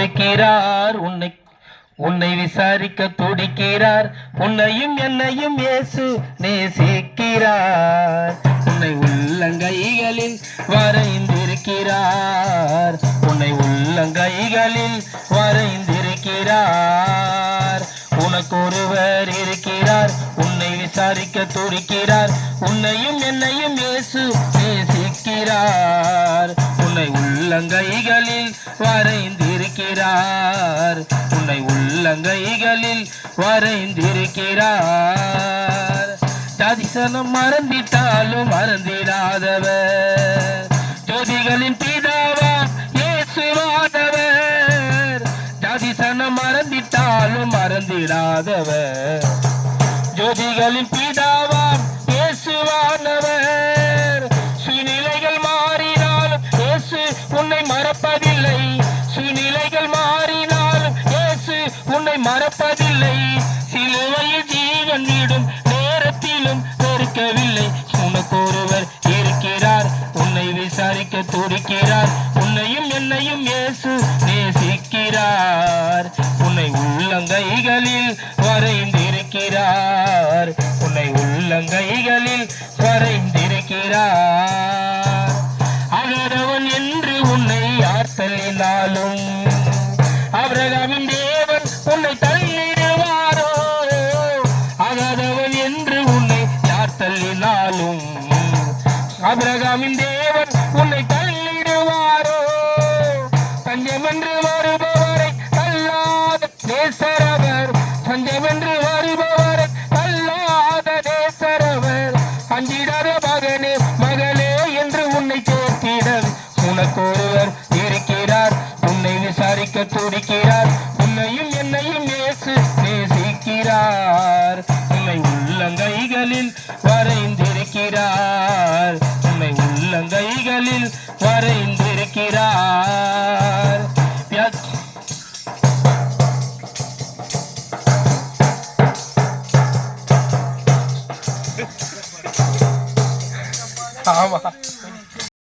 வரைந்திருக்கிறார். உன்னை உன்னை விசாரிக்க துடிக்கிறார். உன்னையும் என்னையும் இயேசு நேசிக்கிறார். உன்னை உள்ளங்கைகளில் வரைந்திருக்கிறார். உன்னை உள்ளங்கைகளில் வரைந்திருக்கிறார். உனக்கு ஒருவர் இருக்கிறார். உன்னை விசாரிக்க துடிக்கிறார். உன்னையும் என்னையும் இயேசு நேசிக்கிறார். உன்னை உள்ளங்கைகளில் வரைந்திருக்கிறார். உன்னை உள்ளங்கைகளில் வரைந்திருக்கிறார். ஜாதிசனம் மறந்திட்டாலும் மறந்திடாதவர். ஜோதிகளின் பிதாவா இயேசுவானவர். ஜாதிசனம் மறந்திட்டாலும் மறந்திடாதவர். ஜோதிகளின் பிதாவா இயேசுவானவர். சூழ்நிலைகள் மாறினாலும் இயேசு உன்னை மறப்பதில்லை. சூழ்நிலைகள் மாறினாலும் இயேசு உன்னை மறப்பதில்லை. சிலுவையில் ஜீவன் விடும் நேரத்திலும் வெறுக்கவில்லை. உனக்கு ஒருவர் இருக்கிறார். உன்னை விசாரிக்க துடிக்கிறார். உன்னையும் என்னையும் இயேசு நேசிக்கிறார். உன்னை உள்ளங்கைகளில் வரைந்திருக்கிறார். உன்னை உள்ளங்கைகளில் வரைந்திருக்கிறார். அகரவன் என்று உன்னை யார் தள்ளினாலும் ஆபிரகாமின் தேவன் உன்னை தள்ளிடுவாரோ. அகரவன் என்று உன்னை யார் தள்ளினாலும் ஆபிரகாமின் தேவன் உன்னை தள்ளிடுவாரோ. தஞ்சமென்று வருபவரை தள்ளாத நேசரவர். தஞ்சமென்று வருபவரை தள்ளாத நேசரவர். அஞ்சிடாத மகனே மகளே என்று உன்னை சேர்த்திட உனக்கு ஒருவர் இருக்கிறார். உன்னை விசாரிக்க துடிக்கிறார். உன்னையும் என்னையும் இயேசு நேசிக்கிறார். உன்னை உள்ளங்கைகளில் வரைந்திருக்கிறார். உன்னை உள்ளங்கைகளில் வரைந்திருக்கிறார். ஆமா.